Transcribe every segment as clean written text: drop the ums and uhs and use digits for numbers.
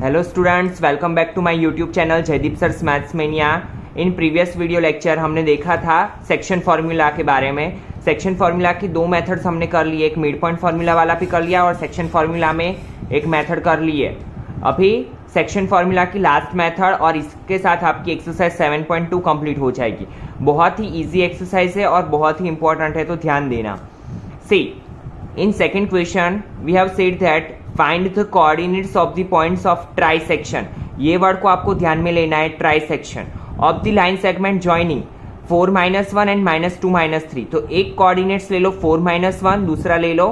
Hello students, welcome back to my YouTube channel Jaideep sir's Maths Mania. In previous video lecture हमने देखा था section formula के बारे में। सेक्शन फार्मूला की दो मेथड्स हमने कर लिए, एक मिड पॉइंट फार्मूला वाला भी कर लिया और सेक्शन फार्मूला में एक मेथड कर ली है। अभी सेक्शन फार्मूला की लास्ट मेथड और इसके साथ आपकी एक्सरसाइज 7.2 कंप्लीट हो जाएगी। बहुत ही ईजी एक्सरसाइज है और बहुत ही इंपॉर्टेंट है, तो ध्यान देना। See, in second question we have said that find the coordinates of the points of trisection. ये वर्ड को आपको ध्यान में लेना है, trisection of the line segment joining 4 -1 and -2 -3। तो एक कोऑर्डिनेट्स ले लो 4 -1, दूसरा ले लो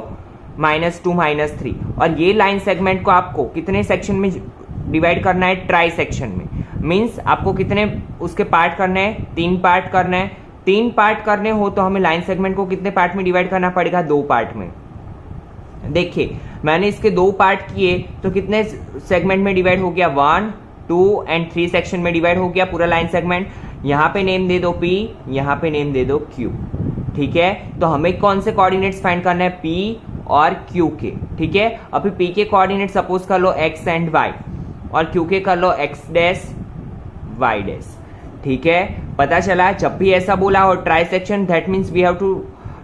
-2 -3, और ये लाइन सेगमेंट को आपको कितने सेक्शन में डिवाइड करना है? ट्राई सेक्शन में। मीन्स आपको कितने उसके पार्ट करने हैं? 3 पार्ट करने हैं। 3 पार्ट करने हो तो हमें लाइन सेगमेंट को कितने पार्ट में डिवाइड करना पड़ेगा? 2 पार्ट में। देखिए, मैंने इसके 2 पार्ट किए तो कितने सेगमेंट में डिवाइड हो गया? 1, 2 एंड 3 सेक्शन में डिवाइड हो गया पूरा लाइन सेगमेंट। यहाँ पे नेम दे दो P, यहाँ पे नेम दे दो Q। ठीक है, तो हमें कौन से कोऑर्डिनेट्स फाइंड करना है? P और Q के। ठीक है, अभी P के कोऑर्डिनेट सपोज कर लो X एंड Y और Q के कर लो X डैश Y डैश। ठीक है, पता चला जब भी ऐसा बोला हो trisection, that means we have to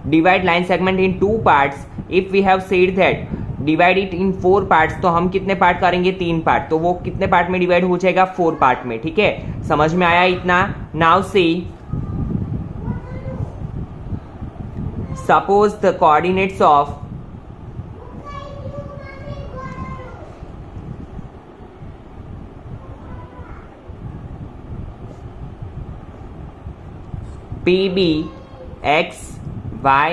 divide line segment in 2 parts. If we have said that divide it in 4 parts, तो हम कितने पार्ट करेंगे? 3 पार्ट। तो वो कितने पार्ट में डिवाइड हो जाएगा? 4 पार्ट में। ठीक है, समझ में आया इतना? Now see, suppose the coordinates of PB X Y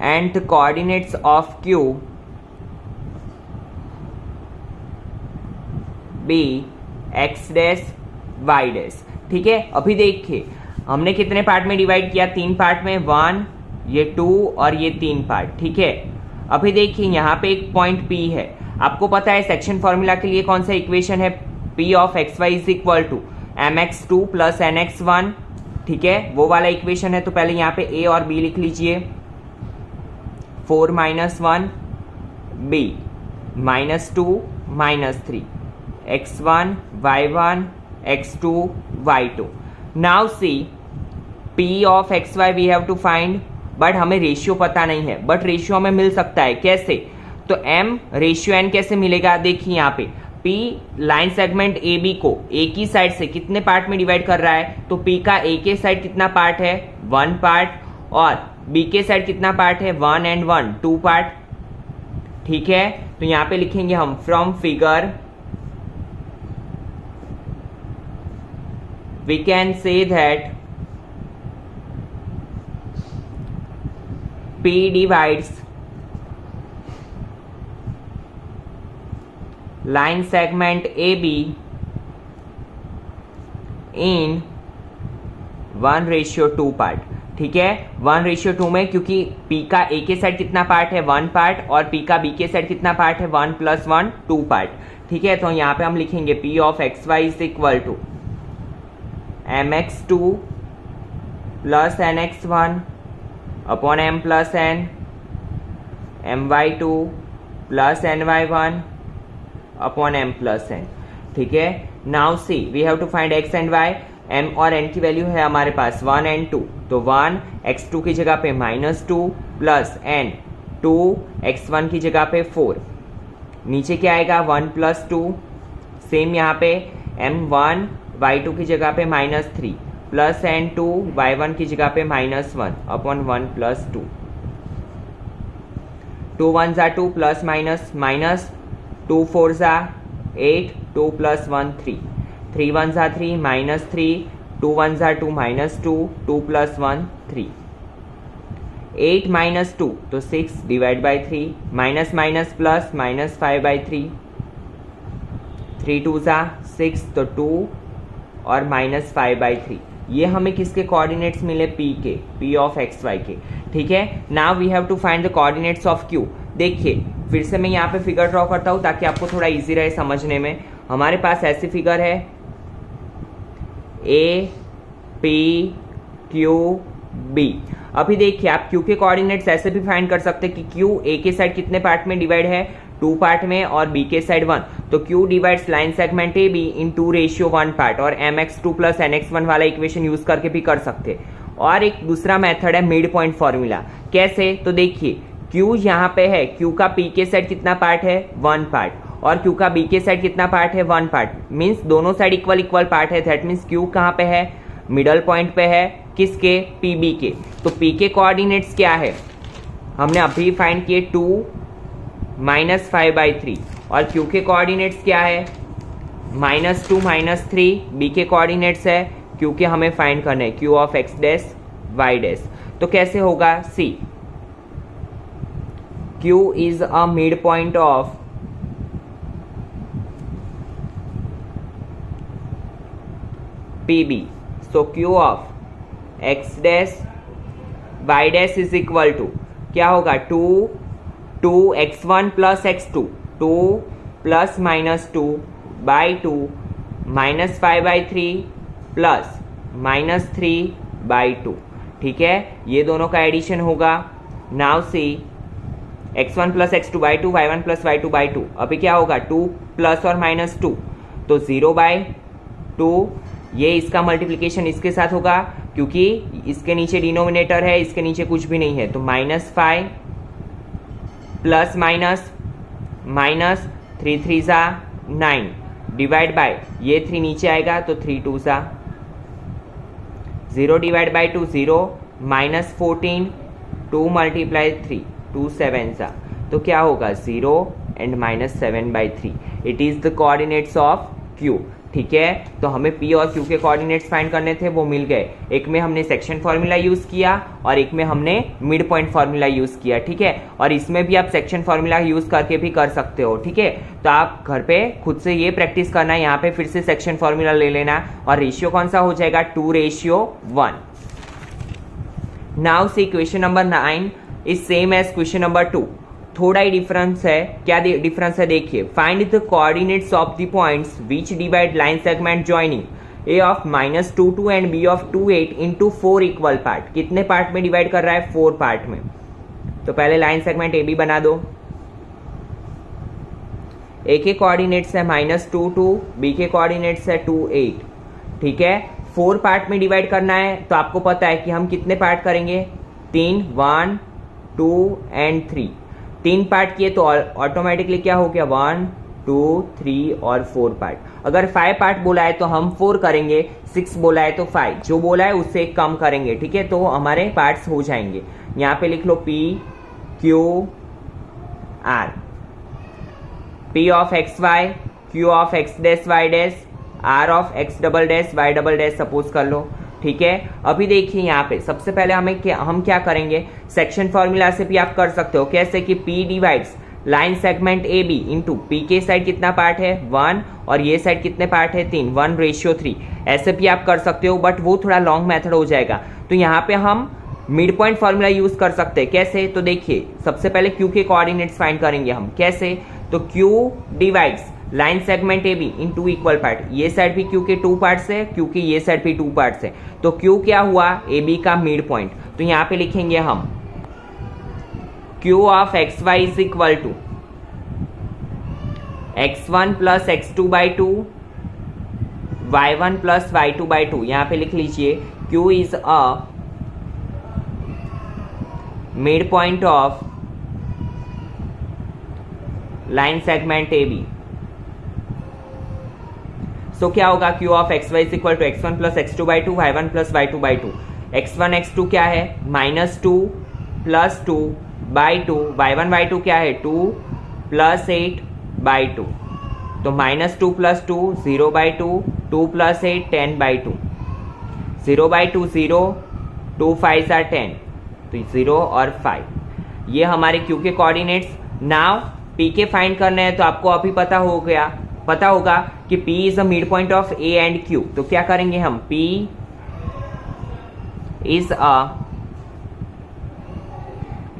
and the coordinates of Q B X dash Y dash। ठीक है, अभी देखिए हमने कितने पार्ट में डिवाइड किया? 3 पार्ट में, 1, ये 2 और ये 3 पार्ट। ठीक है, अभी देखिए यहाँ पे एक पॉइंट P है। आपको पता है सेक्शन फॉर्मूला के लिए कौन सा इक्वेशन है? P of XY is equal to mx2 plus nx1। ठीक है, वो वाला इक्वेशन है। तो पहले यहाँ पे A और B लिख लीजिए। 4 -1 B -2 -3 x1 y1 x2 y2। Now see, P of XY we have to find, but हमें रेशियो पता नहीं है, बट रेशियो हमें मिल सकता है। कैसे? तो M रेशियो N कैसे मिलेगा? देखिए यहाँ पे P लाइन सेगमेंट AB को एक ही साइड से कितने पार्ट में डिवाइड कर रहा है? तो P का A के साइड कितना पार्ट है? 1 पार्ट, और B के साइड कितना पार्ट है? 1 एंड 1 2 पार्ट। ठीक है, तो यहां पे लिखेंगे हम from figure we can say that P divides line segment AB in 1:2 part. ठीक है, 1:2 में, क्योंकि P का A के साइड कितना पार्ट है? 1 पार्ट, और P का B के साइड कितना पार्ट है? 1 + 1 2 पार्ट। ठीक है, तो यहाँ पे हम लिखेंगे P of XY is equal to mx2 plus nx1 upon m plus n, my2 plus ny1 upon m plus n। ठीक है, now see, we have to find x and y। m और n की value है हमारे पास 1 and 2, तो 1 x2 की जगह पे -2 प्लस n 2 x1 की जगह पे 4। नीचे क्या आएगा? 1 + 2। सेम यहाँ पे m1 y2 की जगह पे -3 प्लस n2 y1 की जगह पे -1 अपॉन 1 + 2। 2 1 = 2 प्लस माइनस 2 4 = 8, 2 + 1 3, 3 1 = 3 -3, 2 1 = 2 -2, 2 + 1 3, 8 - 2 तो 6 divide by 3, minus minus plus -5/3, 3 2 = 6 तो 2 और -5/3। ये हमें किसके कोऑर्डिनेट्स मिले? P के, P ऑफ XY के। ठीक है, now we have to find the coordinates of Q। देखिए फिर से मैं यहाँ पे फिगर ड्रॉ करता हूँ ताकि आपको थोड़ा इजी रहे समझने में। हमारे पास ऐसी फिगर है A P Q बी। अभी देखिए आप क्यू के कोऑर्डिनेट्स ऐसे भी फाइंड कर सकते हैं कि क्यू ए के साइड कितने पार्ट में डिवाइड है, 2 पार्ट में, और बी के साइड 1, तो Q divides line segment A be in 2:1 part, और mx2 प्लस nx1 वाला इक्वेशन यूज करके भी कर सकते हैं। और एक दूसरा मेथड है मिड पॉइंट फॉर्मूला। कैसे, तो देखिए Q यहाँ पे है, Q का P के साइड कितना पार्ट है, 1 पार्ट, और Q का B के साइड कितना पार्ट है, 1 पार्ट, मीन्स दोनों साइड इक्वल इक्वल पार्ट है। दैट मीन्स Q कहाँ पे है, मिडल पॉइंट पे है, किसके, PB के। तो P के कोऑर्डिनेट्स क्या है, हमने अभी फाइंड किए 2 - 5/3, और Q के कोऑर्डिनेट्स क्या है, -2 -3। B के कोऑर्डिनेट्स है Q के, हमें फाइंड करना है Q of x dash y dash. तो कैसे होगा, C Q is a midpoint of PB. So Q of x dash y dash is equal to क्या होगा, 2x1 plus x2, 2 plus minus 2 by 2 minus 5/3 plus minus 3 by 2। ठीक है, ये दोनों का एडिशन होगा। Now see x1 plus x2 by 2, y1 plus y2 by 2, अभी क्या होगा, 2 प्लस और माइनस 2, तो 0/2। ये इसका मल्टीप्लिकेशन इसके साथ होगा, क्योंकि इसके नीचे डिनोमिनेटर है, इसके नीचे कुछ भी नहीं है, तो -5 प्लस माइनस माइनस 3 3 सा 9 डिवाइड बाय ये 3 नीचे आएगा, तो 3 2 सा 0 डिवाइड बाई 2 0 -14 2 मल्टीप्लाई 3 2 7 सा, तो क्या होगा 0 and -7/3। It is the coordinates of Q। ठीक है, तो हमें P और Q के कोऑर्डिनेट्स फाइंड करने थे, वो मिल गए। एक में हमने सेक्शन फॉर्मूला यूज किया और एक में हमने मिड पॉइंट फॉर्मूला यूज किया। ठीक है, और इसमें भी आप सेक्शन फॉर्मूला यूज करके भी कर सकते हो। ठीक है, तो आप घर पे खुद से ये प्रैक्टिस करना, यहाँ पे फिर से सेक्शन फॉर्मूला ले लेना, और रेशियो कौन सा हो जाएगा, 2:1। Now see question number 9 is same as question number 2। थोड़ा ही डिफरेंस है। क्या डिफरेंस है, देखिए, find the coordinates of the points which divide line segment joining A of -2 and B of 2 8 into 4 equal part. कितने पार्ट में divide कर रहा है, 4 पार्ट में। तो पहले लाइन सेगमेंट ए बी बना दो। ए के कोऑर्डिनेट्स है -2 2, बी के कोऑर्डिनेट्स है 2 8। ठीक है, 4 पार्ट में डिवाइड करना है, तो आपको पता है कि हम कितने पार्ट करेंगे, 3 1 2 एंड 3। 3 पार्ट किए तो ऑटोमेटिकली क्या हो गया, 1 2 3 और 4 पार्ट। अगर 5 पार्ट बोला है तो हम 4 करेंगे, 6 बोला है तो 5, जो बोला है उससे कम करेंगे। ठीक है, तो हमारे पार्ट्स हो जाएंगे। यहाँ पे लिख लो P Q R, P of x y, Q of x dash y dash, R of x double dash y double dash suppose कर लो। ठीक है, अभी देखिए यहाँ पे सबसे पहले हम क्या करेंगे, सेक्शन फॉर्मूला से भी आप कर सकते हो। कैसे कि P divides line segment A B into P के साइड कितना पार्ट है, 1, और ये साइड कितने पार्ट है, 3, 1:3। ऐसे भी आप कर सकते हो, बट वो थोड़ा लॉन्ग मेथड हो जाएगा। तो यहाँ पे हम मिड पॉइंट फॉर्मूला यूज कर सकते हैं। कैसे, तो देखिए सबसे पहले Q के कोऑर्डिनेट्स फाइंड करेंगे हम। कैसे, तो Q divides line segment A be in 2 equal part. ये साइड भी Q के 2 पार्ट्स है, क्योंकि ये साइड भी 2 पार्ट्स है, तो Q क्या हुआ, ए बी का मिड पॉइंट। तो यहाँ पे लिखेंगे हम Q of x y is equal to x1 plus x2 by 2 y1 plus y2 by 2। यहाँ पे लिख लीजिए Q is a mid point of line segment A B. तो क्या होगा, Q of x y is equal to x1 plus x2 by 2 y1 plus y2 by 2। x1 x2 क्या है, -2 plus 2 by 2, y1 y2 क्या है, 2 plus 8 by 2। तो -2 plus 2 0 by 2, 2 plus 8 10 by 2, 0 by 2 0, 2 5 are 10, तो 0 और 5। ये हमारे Q के कोऑर्डिनेट्स। नाउ P के फाइंड करने हैं, तो आपको अभी पता होगा कि P is a mid point of A and Q। तो क्या करेंगे हम, P is a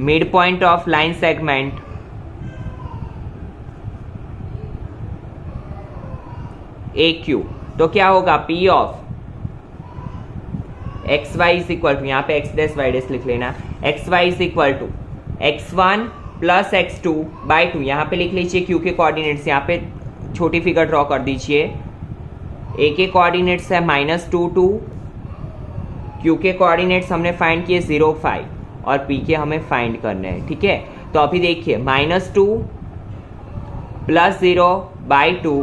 mid point of line segment AQ। तो क्या होगा, P of x y is equal to, यहाँ पे एक्स डैश वाई डैश लिख लेना, x y is equal to x1 plus x2 by 2, यहाँ पे लिख लीजिए क्यू के कोऑर्डिनेट्स, यहाँ पे छोटी फिगर ड्रॉ कर दीजिए। ए के कोऑर्डिनेट्स है -2 2, क्यू के कोऑर्डिनेट्स हमने फाइंड किए 0 5 और पी के हमें फाइंड करने हैं, ठीक है। तो अभी देखिए -2 प्लस 0 बाई 2,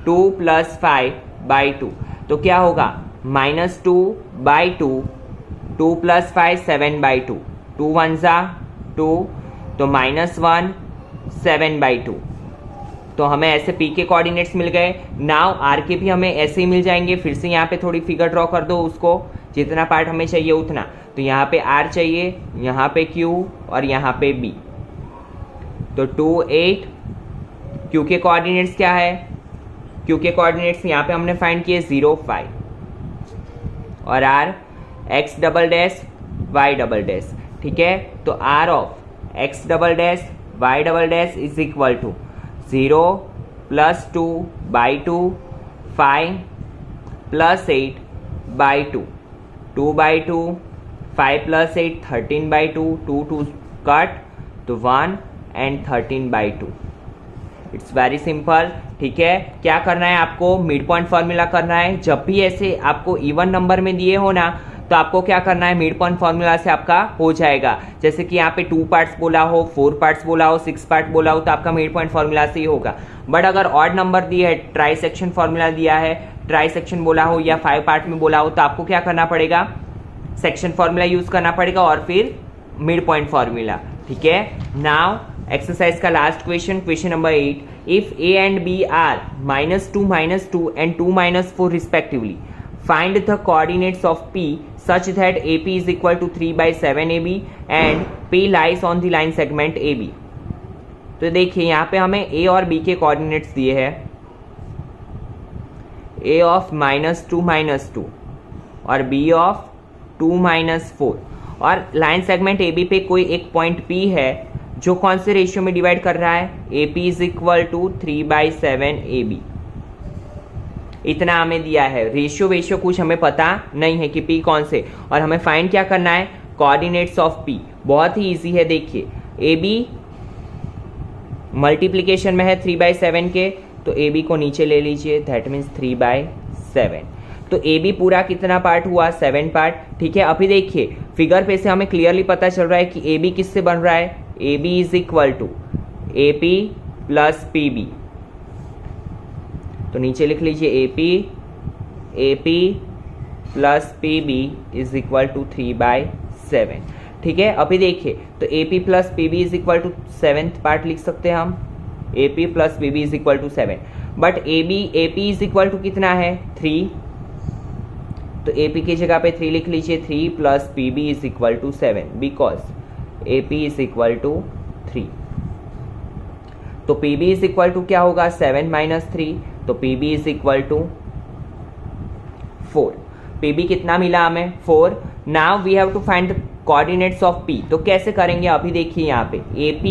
2 प्लस 5 बाई 2, तो क्या होगा -2 बाई 2, 2 प्लस 5 7 बाई 2, 2 1 जा 2, तो -1 7 बाई 2। तो हमें ऐसे पी के कोऑर्डिनेट्स मिल गए। नाउ आर के भी हमें ऐसे ही मिल जाएंगे। फिर से यहाँ पे थोड़ी फिगर ड्रॉ कर दो, उसको जितना पार्ट हमें चाहिए उतना। तो यहाँ पे आर चाहिए, यहाँ पे क्यू और यहाँ पे बी। तो 2 8, क्यू के कोऑर्डिनेट्स क्या है, क्यू के कोऑर्डिनेट्स यहाँ पे हमने फाइंड किए 0 5 और R x double dash y double dash, ठीक है। तो R of x double dash y double dash is equal to 0 plus 2 by 2, 5 plus 8 by 2, 2 by 2, 5 plus 8 13 by 2, 2 2 cut तो 1 and 13 by 2। It's very simple, ठीक है। क्या करना है आपको, मिड पॉइंट फॉर्मूला करना है। जब भी ऐसे आपको इवन नंबर में दिए हो ना, तो आपको क्या करना है, मिड पॉइंट फॉर्मूला से आपका हो जाएगा। जैसे कि यहाँ पे 2 पार्ट्स बोला हो, 4 पार्ट्स बोला हो, 6 पार्ट बोला हो, तो आपका मिड पॉइंट फॉर्मूला से ही होगा। बट अगर ऑड नंबर दिया है, ट्राई सेक्शन फॉर्मूला दिया है, ट्राई सेक्शन बोला हो या 5 पार्ट में बोला हो, तो आपको क्या करना पड़ेगा, सेक्शन फॉर्मूला यूज करना पड़ेगा और फिर मिड पॉइंट फॉर्मूला, ठीक है। नाउ एक्सरसाइज का last question, question number 8, if A and B are -2 and 2 4 respectively, find the coordinates of P such that AP is equal to 3/7 AB and P lies on the line segment AB। तो देखिए यहाँ पे हमें A और B के coordinates दिए हैं, A of -2 और B ऑफ 2 4, और लाइन सेगमेंट AB पे कोई एक पॉइंट P है जो कौन से रेशियो में डिवाइड कर रहा है, AP is equal to 3/7 AB। इतना हमें दिया है, रेशियो कुछ हमें पता नहीं है कि P कौन से, और हमें फाइंड क्या करना है, कोऑर्डिनेट्स ऑफ P। बहुत ही इजी है, देखिए AB मल्टीप्लिकेशन में है 3/7 के, तो AB को नीचे ले लीजिए, दैट मीन्स 3/7। तो AB पूरा कितना पार्ट हुआ, 7 पार्ट, ठीक है। अभी देखिए फिगर पे से हमें क्लियरली पता चल रहा है कि AB किससे बन रहा है, AB is equal to AP plus PB। तो नीचे लिख लीजिए AP plus PB is equal to 3/7, ठीक है। अभी देखिए तो AP plus PB is equal to 7th part लिख सकते हैं हम, AP plus PB is equal to 7, but AP is equal to कितना है, 3। तो AP की जगह पे 3 लिख लीजिए, 3 plus PB is equal to 7 because AP is equal to 3। तो PB इज इक्वल टू क्या होगा, 7 - 3, तो PB is equal to 4। PB कितना मिला हमें, 4। Now we have to find the coordinates of P। तो कैसे करेंगे, अभी देखिए यहाँ पे AP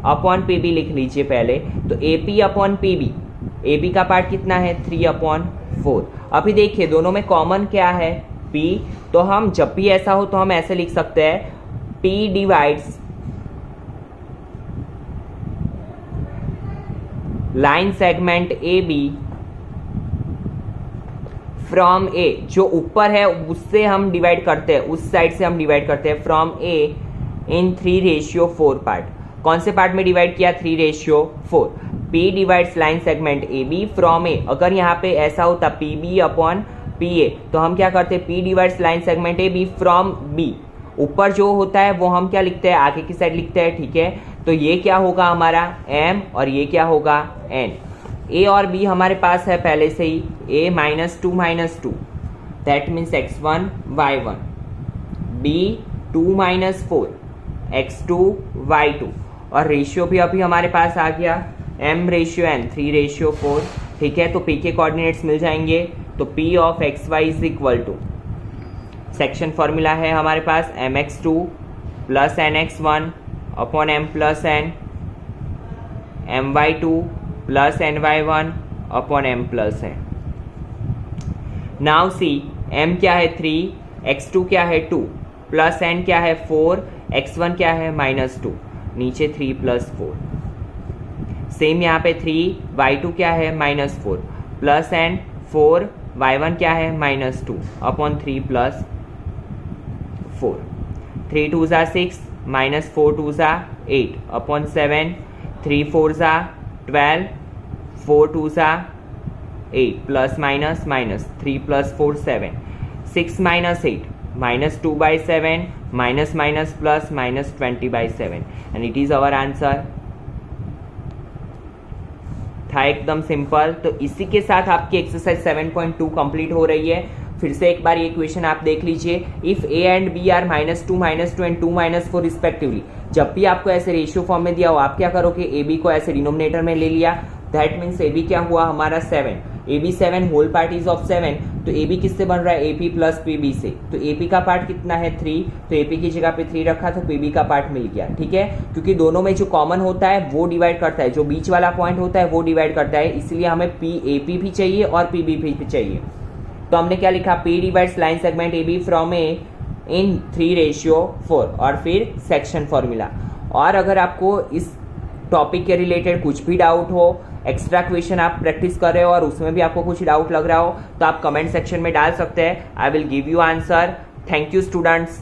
अपॉन PB लिख लीजिए पहले। तो AP अपॉन PB, AB का पार्ट कितना है, 3/4। अभी देखिए दोनों में कॉमन क्या है, P। तो हम जब भी ऐसा हो तो हम ऐसे लिख सकते हैं, P divides line segment AB from A, जो ऊपर है उससे हम डिवाइड करते हैं, उस साइड से हम डिवाइड करते हैं, फ्रॉम A इन 3/4 पार्ट। कौन से पार्ट में डिवाइड किया, 3/4। P divides line segment AB from A। अगर यहाँ पे ऐसा होता PB अपॉन PA, तो हम क्या करते हैं, P divides line segment AB from B। ऊपर जो होता है वो हम क्या लिखते हैं, आगे की साइड लिखते हैं, ठीक है। तो ये क्या होगा हमारा M और ये क्या होगा N। A और B हमारे पास है पहले से ही, A -2 that means x1 y1, B 2 4 x2 y2, और रेशियो भी अभी हमारे पास आ गया M/N 3/4, ठीक है। तो P के कोऑर्डिनेट्स मिल जाएंगे। तो P of xy is equal to, section formula है हमारे पास mx2 plus nx1 upon m plus n, my2 plus ny1 upon m plus n। Now see m क्या है, 3, x2 क्या है 2 प्लस n क्या है 4, x1 क्या है -2, नीचे 3 + 4। सेम यहाँ पे 3, y2 क्या है -4 प्लस n 4, y1 क्या है -2 अपॉन 3 + 4। 3 2 ज़ा 6, -4 2 ज़ा 8 अपॉन 7, 3 4 ज़ा 12, 4 2 ज़ा 8 plus minus minus 3 + 4 7, 6 - 8 -2/7 minus minus plus -20/7 and it is our answer. था एकदम सिंपल। तो इसी के साथ आपकी एक्सरसाइज 7.2 कंप्लीट हो रही है। फिर से एक बार ये क्वेश्चन आप देख लीजिए। If A and B are -2 -2 and 2 -4 respectively, जब भी आपको ऐसे रेशियो फॉर्म में दिया हो आप क्या करोगे, ए बी को ऐसे डिनोमिनेटर में ले लिया, दैट मीन्स ए बी क्या हुआ हमारा 7, A B 7 whole part is of 7, तो ए बी किससे बन रहा है, A P plus P B से, तो ए पी का पार्ट कितना है 3, तो ए पी की जगह पे 3 रखा तो पी बी का पार्ट मिल गया। ठीक है, क्योंकि दोनों में जो कॉमन होता है वो डिवाइड करता है, जो बीच वाला पॉइंट होता है वो डिवाइड करता है, इसलिए हमें पी ए पी भी चाहिए और पी बी भी चाहिए। तो हमने क्या लिखा, P divides line segment A B from A in 3:4 और फिर सेक्शन फॉर्मूला। और अगर आपको इस टॉपिक के रिलेटेड कुछ भी डाउट हो, एक्स्ट्रा क्वेश्चन आप प्रैक्टिस कर रहे हो और उसमें भी आपको कुछ डाउट लग रहा हो, तो आप कमेंट सेक्शन में डाल सकते हैं। I will give you answer. Thank you students.